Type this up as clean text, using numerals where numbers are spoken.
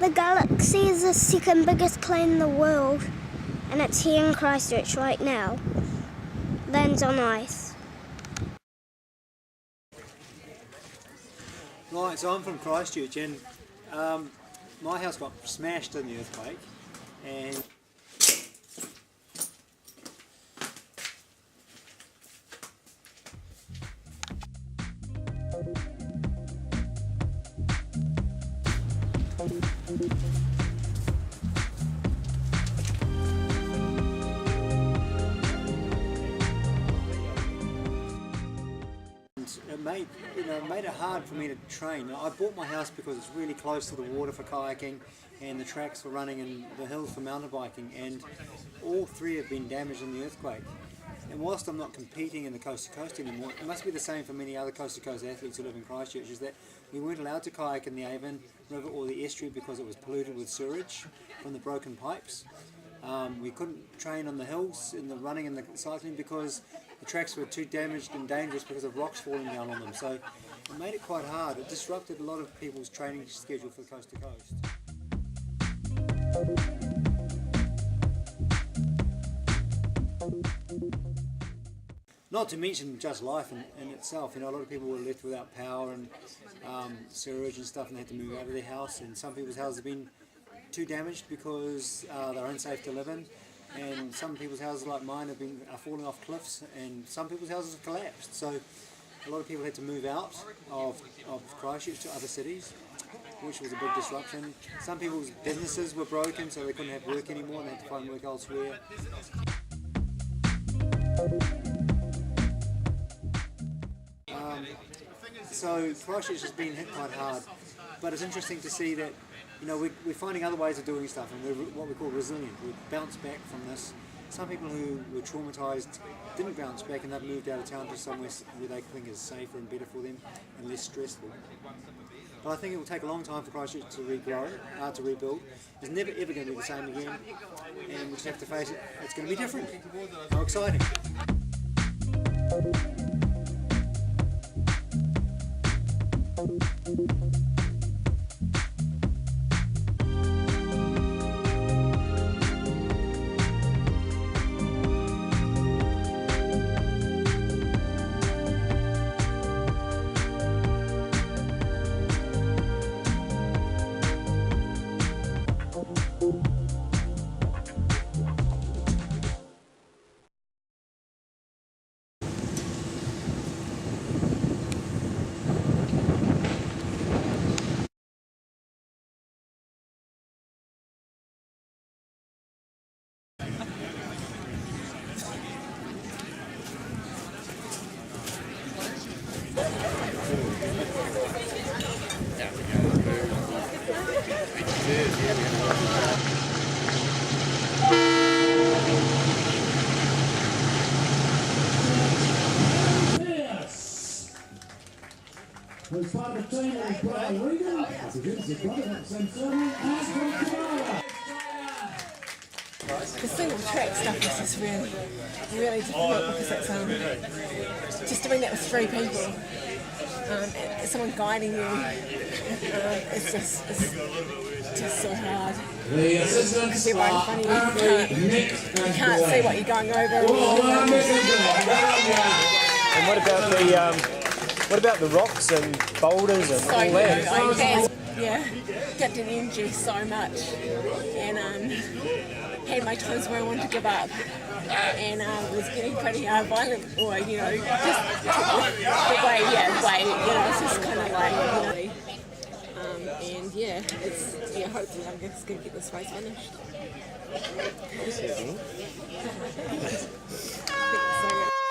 The Galaxy is the second biggest plane in the world, and it's here in Christchurch right now. Lands on ice. Right, so I'm from Christchurch, and my house got smashed in the earthquake, and it made it hard for me to train. I bought my house because it's really close to the water for kayaking and the tracks for running and the hills for mountain biking, and all three have been damaged in the earthquake. And whilst I'm not competing in the coast to coast anymore, it must be the same for many other coast to coast athletes who live in Christchurch, is that we weren't allowed to kayak in the Avon River or the estuary because it was polluted with sewage from the broken pipes. We couldn't train on the hills in the running and the cycling because the tracks were too damaged and dangerous because of rocks falling down on them. So it made it quite hard. It disrupted a lot of people's training schedule for the coast to coast. Not to mention just life in itself. You know, a lot of people were left without power and sewage and stuff, and they had to move out of their house. And some people's houses have been too damaged because they're unsafe to live in. And some people's houses like mine are falling off cliffs, and some people's houses have collapsed. So a lot of people had to move out of Christchurch to other cities, which was a big disruption. Some people's businesses were broken, so they couldn't have work anymore, and they had to find work elsewhere. So Christchurch has been hit quite hard, but it's interesting to see that, you know, we're finding other ways of doing stuff, and we're what we call resilient. We've bounced back from this. Some people who were traumatised didn't bounce back, and they've moved out of town to somewhere where they think is safer and better for them and less stressful. But I think it will take a long time for Christchurch to regrow, to rebuild. It's never ever going to be the same again, and we just have to face it. It's going to be different. How exciting! Who's part of the team is Brother Regan, against his brother at St. Simon, and from Canada. The single track stuff is just really difficult because it's just doing that with three people. Someone guiding you, it's just so hard. The assistants Because they're right in front of you, you can't see what you're going over. And what about the rocks and boulders and all that? Yeah, dipped in energy so much, and had my times where I wanted to give up, and was getting pretty violent, or just the way, it's just kind of like, and hopefully I'm just going to get this race finished. I think so.